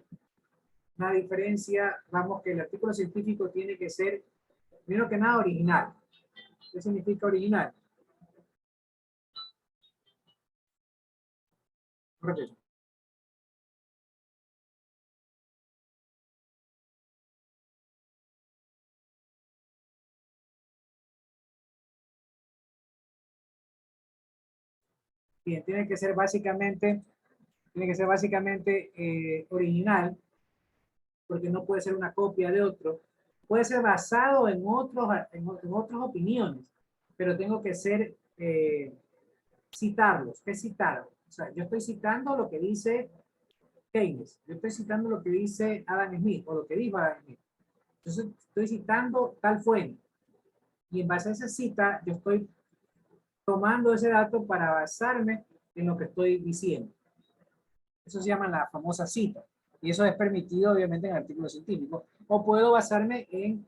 Una diferencia, vamos, que el artículo científico tiene que ser, primero que nada, original. ¿Qué significa original? Repito. Bien, tiene que ser básicamente original, porque no puede ser una copia de otro, Puede ser basado en otras opiniones, pero tengo que ser, citarlos. ¿Qué citar? O sea, yo estoy citando lo que dice Keynes, yo estoy citando lo que dice Adam Smith, o lo que dijo Adam Smith. Entonces, estoy citando tal fuente. Y en base a esa cita, yo estoy tomando ese dato para basarme en lo que estoy diciendo. Eso se llama la famosa cita. Y eso es permitido, obviamente, en artículos científicos. O puedo basarme en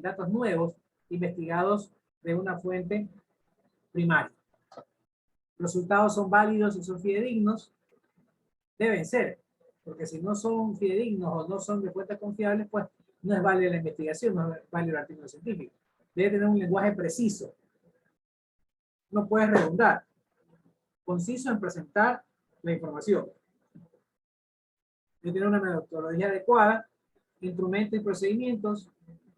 datos nuevos, investigados de una fuente primaria. Los resultados son válidos y son fidedignos. Deben ser. Porque si no son fidedignos o no son de fuentes confiables, pues no es válida la investigación, no es válido el artículo científico. Debe tener un lenguaje preciso. No puede redundar. Conciso en presentar la información. Debe tener una metodología adecuada, instrumentos y procedimientos,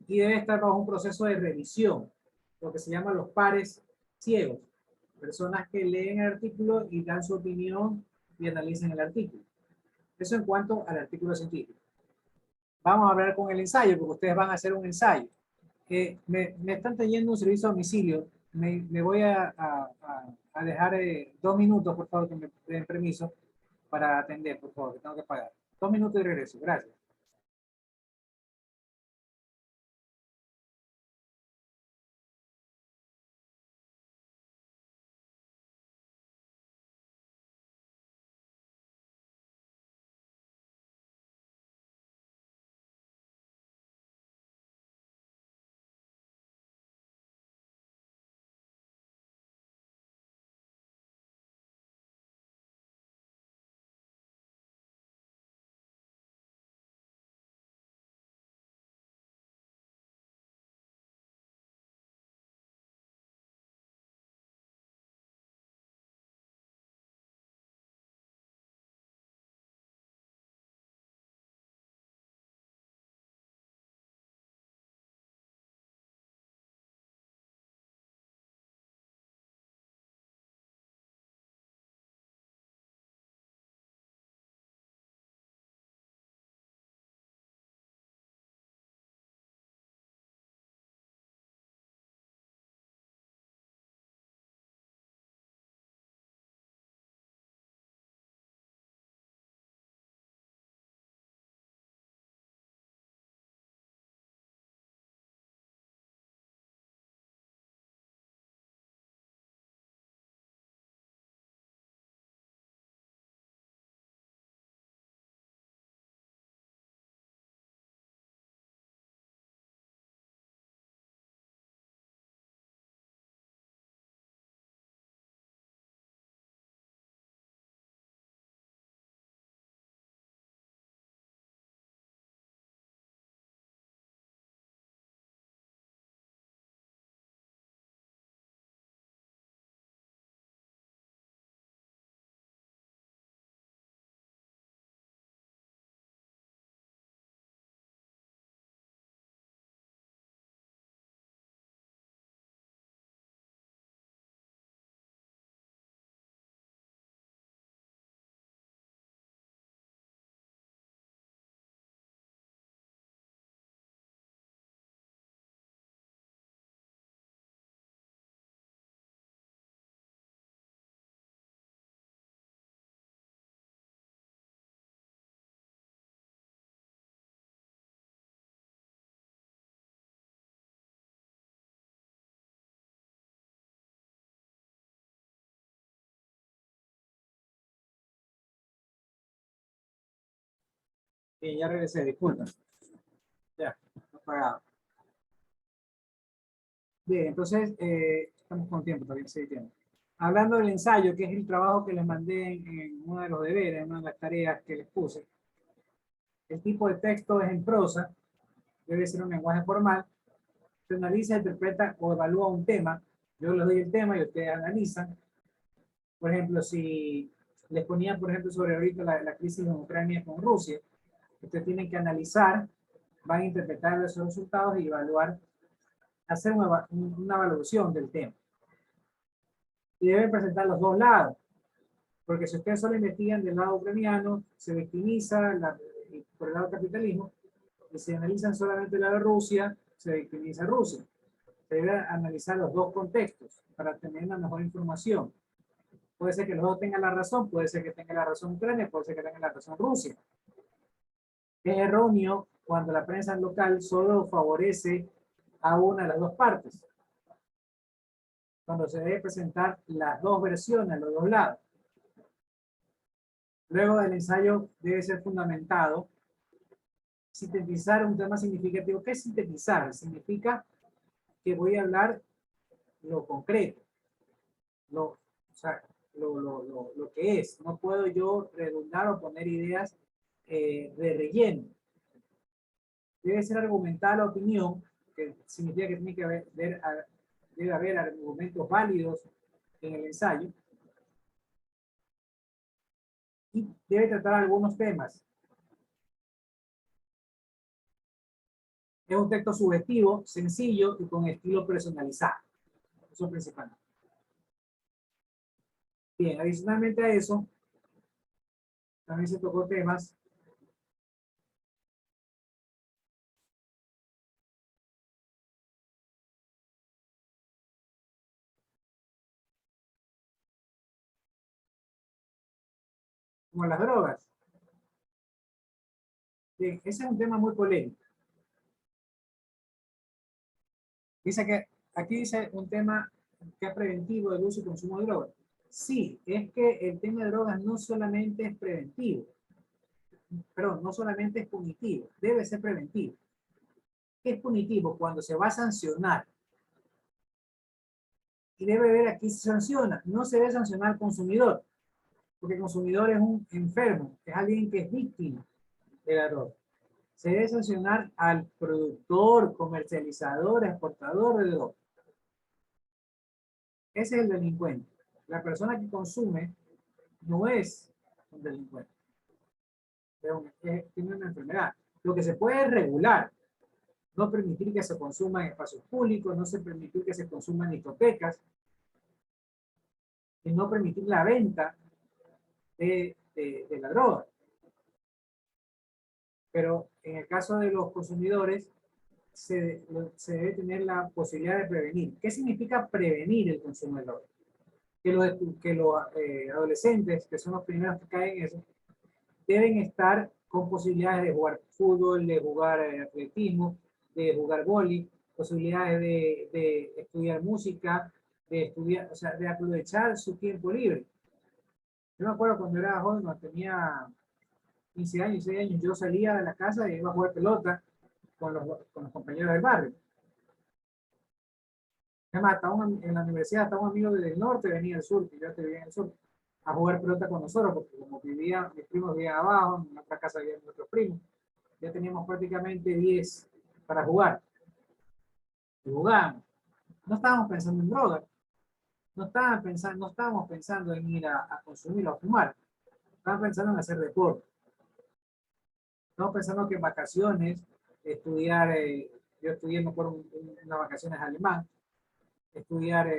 y debe estar bajo un proceso de revisión, lo que se llama los pares ciegos. Personas que leen el artículo y dan su opinión y analizan el artículo. Eso en cuanto al artículo científico. Vamos a hablar con el ensayo, porque ustedes van a hacer un ensayo. Me están teniendo un servicio a domicilio. Me voy a dejar 2 minutos, por favor, que me den permiso para atender, por favor, que tengo que pagar. 2 minutos y regreso. Gracias. Bien, ya regresé, disculpa. Ya, apagado. Bien, entonces, estamos con tiempo, todavía 6 tiempo. Hablando del ensayo, que es el trabajo que les mandé en uno de los deberes, en una de las tareas que les puse. El tipo de texto es en prosa, debe ser un lenguaje formal. Se analiza, interpreta o evalúa un tema. Yo les doy el tema y ustedes analizan. Por ejemplo, si les ponía, por ejemplo, sobre ahorita la crisis en Ucrania con Rusia, ustedes tienen que analizar, van a interpretar esos resultados y evaluar, hacer una evaluación del tema. Y deben presentar los dos lados, porque si ustedes solo investigan del lado ucraniano, se victimiza por el lado del capitalismo, Y si analizan solamente la de Rusia, se victimiza Rusia. Se debe analizar los dos contextos para tener una mejor información. Puede ser que los dos tengan la razón, puede ser que tenga la razón Ucrania, puede ser que tenga la razón Rusia. Es erróneo cuando la prensa local solo favorece a una de las dos partes. Cuando se debe presentar las dos versiones, los dos lados. Luego del ensayo debe ser fundamentado. Sintetizar un tema significativo. ¿Qué es sintetizar? Significa que voy a hablar lo concreto, o sea, lo que es. No puedo yo redundar o poner ideas de relleno. Debe ser argumental la opinión, que significa que tiene que debe haber argumentos válidos en el ensayo. Y debe tratar algunos temas. Es un texto subjetivo, sencillo y con estilo personalizado. Eso es principal. Bien, adicionalmente a eso, también se tocó temas como las drogas. Bien, ese es un tema muy polémico. Dice que, aquí dice un tema que es preventivo del uso y consumo de drogas. Sí, es que el tema de drogas no solamente es preventivo, perdón, no solamente es punitivo, debe ser preventivo. ¿Qué es punitivo? Cuando se va a sancionar. Y debe ver a quién se sanciona. No se debe sancionar al consumidor, porque el consumidor es un enfermo, es alguien que es víctima de la droga. Se debe sancionar al productor, comercializador, exportador de droga. Ese es el delincuente. La persona que consume no es un delincuente. Tiene una enfermedad. Lo que se puede regular, no permitir que se consuma en espacios públicos, no se permitir que se consuma en discotecas, y no permitir la venta de la droga. Pero en el caso de los consumidores, se debe tener la posibilidad de prevenir. ¿Qué significa prevenir el consumo de droga? Que los adolescentes, que son los primeros que caen en eso, deben estar con posibilidades de jugar fútbol, de jugar atletismo, de jugar vóley, posibilidades de estudiar música, de estudiar, o sea, de aprovechar su tiempo libre. Yo me acuerdo cuando era joven, cuando tenía 15 años, 16 años, yo salía de la casa y iba a jugar pelota con los compañeros del barrio. Además, en la universidad estaba un amigo del norte, venía del sur, que yo vivía en el sur, a jugar pelota con nosotros, porque como mis primos vivían abajo, en otra casa vivían nuestros primos, ya teníamos prácticamente 10 para jugar. Y jugábamos. No estábamos pensando en drogas, no estábamos pensando en ir a consumir o a fumar, estábamos pensando en hacer deporte. Estamos pensando que en vacaciones, estudiar, yo estudié, me acuerdo, unas vacaciones alemán, estudiar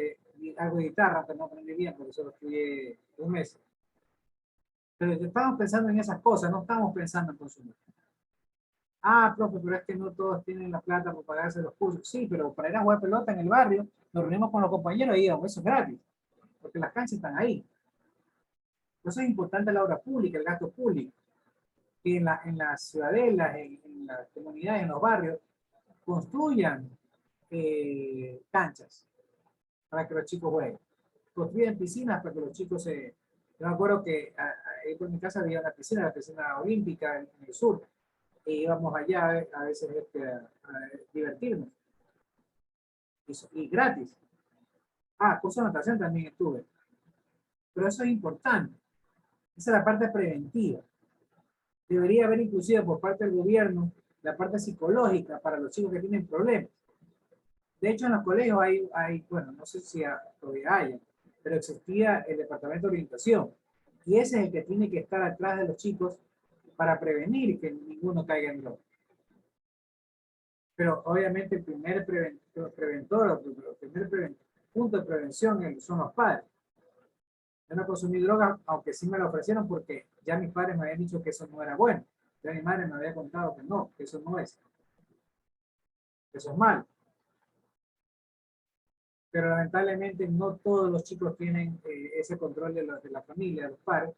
algo de guitarra, pero no aprendí bien, porque solo estudié un mes. Pero estamos pensando en esas cosas, no estamos pensando en consumir. Ah, profe, pero es que no todos tienen la plata para pagarse los cursos. Sí, pero para ir a jugar pelota en el barrio, nos reunimos con los compañeros y íbamos, eso es gratis, porque las canchas están ahí. Por eso es importante la obra pública, el gasto público. Que en las ciudadelas, en las comunidades, en los barrios, construyan canchas para que los chicos jueguen. Construyan piscinas para que los chicos se... Yo me acuerdo que ahí por mi casa había una piscina, la piscina olímpica en el sur, e íbamos allá a veces a divertirnos. Y gratis. Ah, curso de natación también estuve. Pero eso es importante. Esa es la parte preventiva. Debería haber inclusive por parte del gobierno la parte psicológica para los chicos que tienen problemas. De hecho, en los colegios hay bueno, no sé si todavía hay, pero existía el departamento de orientación. Y ese es el que tiene que estar atrás de los chicos para prevenir que ninguno caiga en droga. Pero obviamente el primer preventor, el primer punto de prevención son los padres. Yo no consumí drogas, aunque sí me lo ofrecieron porque ya mis padres me habían dicho que eso no era bueno. Ya mi madre me había contado que no, que eso no es. Eso es malo. Pero lamentablemente no todos los chicos tienen ese control de la familia, de los padres.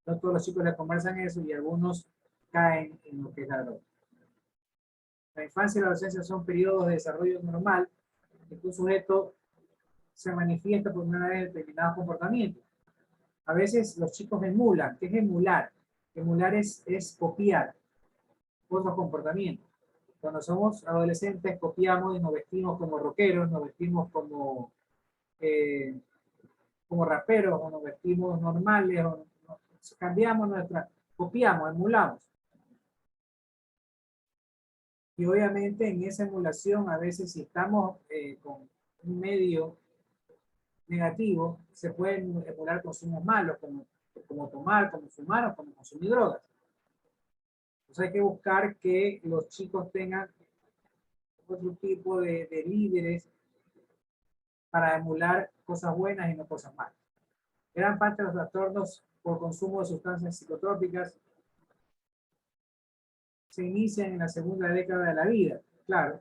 No todos los chicos le conversan eso y algunos caen en lo que es la droga. La infancia y la adolescencia son periodos de desarrollo normal en que un sujeto se manifiesta por una vez determinados comportamientos. A veces los chicos emulan. ¿Qué es emular? Emular es copiar otros comportamientos. Cuando somos adolescentes copiamos y nos vestimos como rockeros, nos vestimos como raperos, o nos vestimos normales, o cambiamos copiamos, emulamos. Y obviamente en esa emulación, a veces si estamos con un medio negativo, se pueden emular consumos malos, como tomar, como fumar o como consumir drogas. Entonces hay que buscar que los chicos tengan otro tipo de líderes para emular cosas buenas y no cosas malas. Gran parte de los trastornos por consumo de sustancias psicotrópicas se inician en la segunda década de la vida, claro,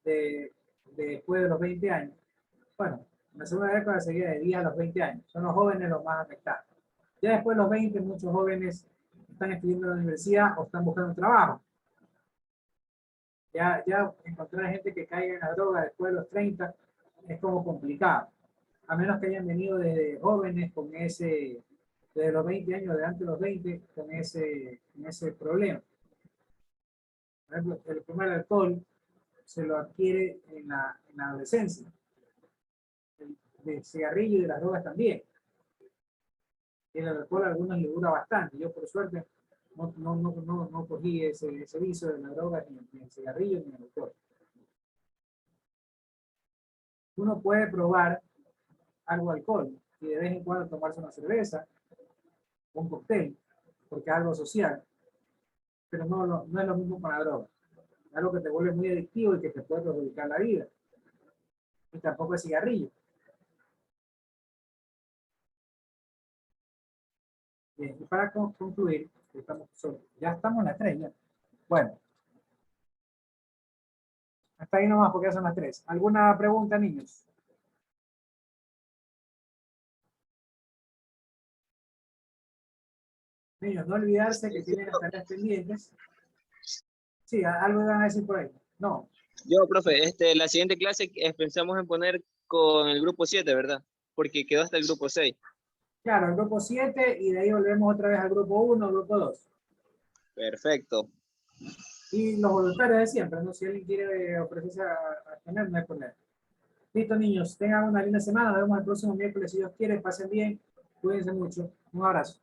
después de los 20 años. Bueno, en la segunda década sería de 10 a los 20 años. Son los jóvenes los más afectados. Ya después de los 20, muchos jóvenes están estudiando en la universidad o están buscando trabajo. Ya encontrar gente que caiga en la droga después de los 30 es como complicado. A menos que hayan venido desde jóvenes con desde los 20 años, de antes de los 20, con ese problema. Por ejemplo, el primer alcohol se lo adquiere en la adolescencia. El cigarrillo y de las drogas también. Y el alcohol a algunos les dura bastante. Yo por suerte no cogí ese vicio de las drogas, ni el cigarrillo, ni el alcohol. Uno puede probar algo de alcohol y de vez en cuando tomarse una cerveza, un cóctel, porque es algo social, pero no es lo mismo con la droga. Es algo que te vuelve muy adictivo y que te puede perjudicar la vida. Y tampoco el cigarrillo. Bien, y para concluir, ya estamos en las 3 ya. Bueno. Hasta ahí nomás porque ya son las 3. ¿Alguna pregunta, niños? Niños, no olvidarse que tienen las tareas pendientes. Sí, algo van a decir por ahí. No. Yo, profe, la siguiente clase pensamos en poner con el grupo 7, ¿verdad? Porque quedó hasta el grupo 6. Claro, el grupo 7 y de ahí volvemos otra vez al grupo 1, grupo 2. Perfecto. Y los voluntarios de siempre, ¿no? Si alguien quiere ofrecerse a tener, no hay problema. Listo, niños, tengan una linda semana. Nos vemos el próximo miércoles, si Dios quiere. Pasen bien, cuídense mucho. Un abrazo.